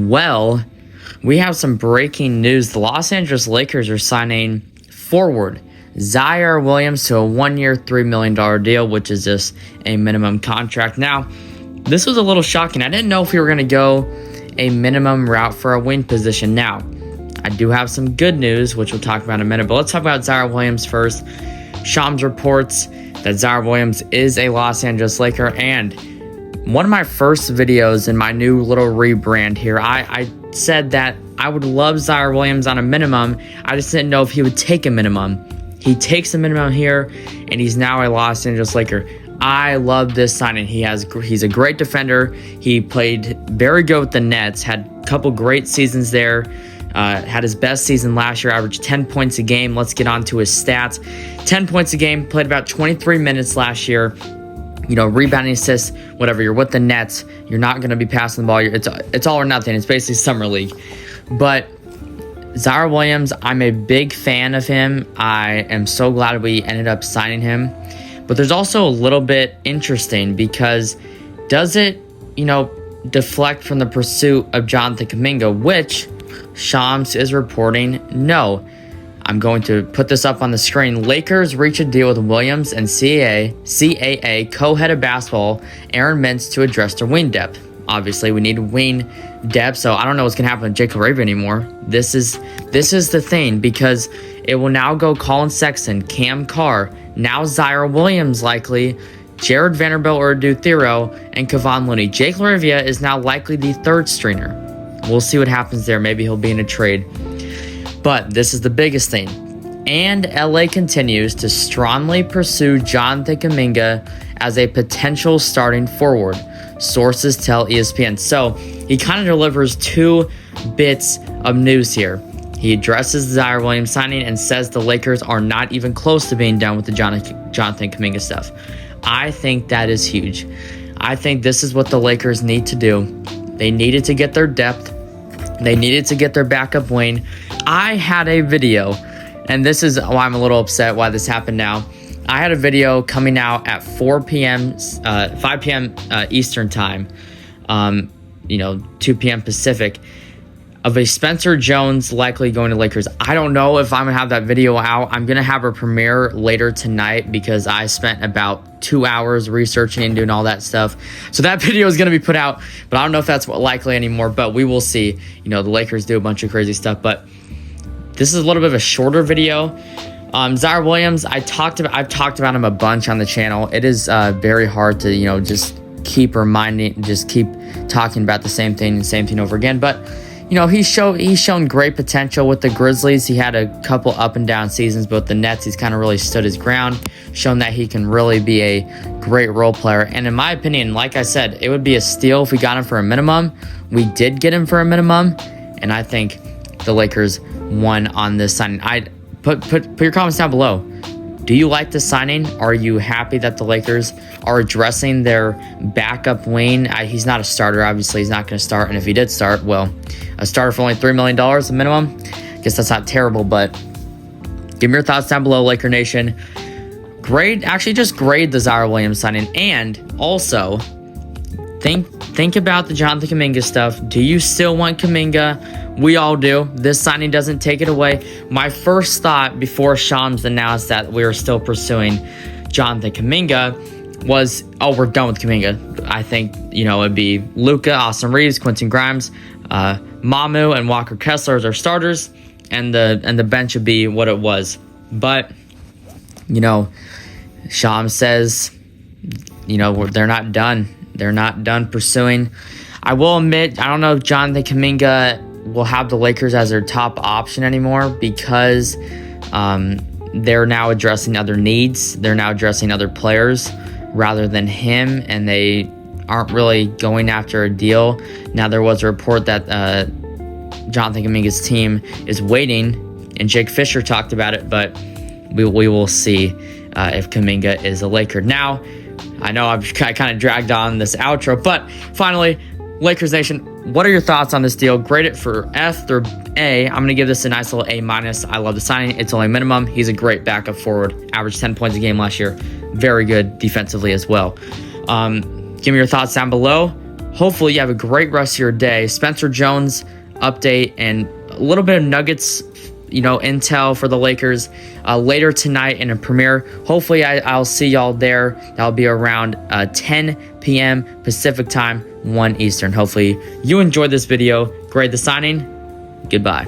Well, we have some breaking news. The Los Angeles Lakers are signing forward Ziare Williams to a 1-year, $3 million deal, which is just a minimum contract. Now, this was a little shocking. I didn't know if we were going to go a minimum route for a wing position. Now, I do have some good news, which we'll talk about in a minute, but let's talk about Ziare Williams first. Shams reports that Ziare Williams is a Los Angeles Laker, and one of my first videos in my new little rebrand here, I said that I would love Ziare Williams on a minimum. I just didn't know if he would take a minimum. He takes a minimum here, and he's now a Los Angeles Laker. I love this signing. He's a great defender. He played very good with the Nets, had a couple great seasons there. Had his best season last year, averaged 10 points a game. Let's get on to his stats. 10 points a game, played about 23 minutes last year. You know, rebounding, assists, whatever. You're with the Nets. You're not going to be passing the ball. It's all or nothing. It's basically summer league. But Ziare Williams, I'm a big fan of him. I am so glad we ended up signing him. But there's also a little bit interesting because does it, deflect from the pursuit of Jonathon Kuminga, which Shams is reporting no. I'm going to put this up on the screen. Lakers reach a deal with Williams and CAA co-head of basketball Aaron Mintz to address their wing depth. Obviously, we need wing depth, so I don't know what's going to happen with Jake LaRavia anymore. This is the thing, because it will now go Colin Sexton, Cam Carr, now Ziare Williams likely, Jared Vanderbilt or Duthero, and Kevon Looney. Jake LaRavia is now likely the third stringer. We'll see what happens there. Maybe he'll be in a trade. But this is the biggest thing. And LA continues to strongly pursue Jonathon Kuminga as a potential starting forward, sources tell ESPN. So he kind of delivers two bits of news here. He addresses the Ziare Williams signing and says the Lakers are not even close to being done with the Jonathon Kuminga stuff. I think that is huge. I think this is what the Lakers need to do. They needed to get their depth. They needed to get their backup wing. I had a video, and this is why I'm a little upset why this happened now. I had a video coming out at 5 p.m. Eastern time, 2 p.m. Pacific, of a Spencer Jones likely going to Lakers. I don't know if I'm going to have that video out. I'm going to have a premiere later tonight because I spent about 2 hours researching and doing all that stuff. So that video is going to be put out, but I don't know if that's likely anymore, but we will see. The Lakers do a bunch of crazy stuff, but this is a little bit of a shorter video. Ziare Williams, I've talked about him a bunch on the channel. It is very hard to, just keep talking about the same thing over again, but he's shown great potential with the Grizzlies. He had a couple up and down seasons, but with the Nets, he's kind of really stood his ground, shown that he can really be a great role player. And in my opinion, like I said, it would be a steal if we got him for a minimum. We did get him for a minimum, and I think the Lakers won on this signing. Put your comments down below. Do you like this signing? Are you happy that the Lakers are addressing their backup wing? He's not a starter, obviously. He's not going to start. And if he did start, well, a starter for only $3 million, a minimum. I guess that's not terrible, but give me your thoughts down below, Laker Nation. Just grade the Ziare Williams signing. And also, think about the Jonathon Kuminga stuff. Do you still want Kuminga? We all do. This signing doesn't take it away. My first thought before Shams announced that we were still pursuing Jonathon Kuminga was, we're done with Kuminga. I think, it'd be Luka, Austin Reeves, Quentin Grimes, Mamu, and Walker Kessler as our starters, and the bench would be what it was. But, Shams says, they're not done. They're not done pursuing. I will admit, I don't know if Jonathon Kuminga will have the Lakers as their top option anymore because they're now addressing other needs. They're now addressing other players rather than him, and they aren't really going after a deal. Now, there was a report that Jonathon Kuminga's team is waiting, and Jake Fisher talked about it, but we will see if Kuminga is a Laker. Now, I know I kind of dragged on this outro, but finally, Lakers Nation, what are your thoughts on this deal? Grade it for F through A. I'm going to give this a nice little A-. I love the signing. It's only minimum. He's a great backup forward. Averaged 10 points a game last year. Very good defensively as well. Give me your thoughts down below. Hopefully you have a great rest of your day. Spencer Jones update and a little bit of Nuggets, intel for the Lakers later tonight in a premiere. Hopefully I'll see y'all there. That'll be around 10 p.m. Pacific time, 1 Eastern. Hopefully you enjoyed this video. Grade the signing. Goodbye.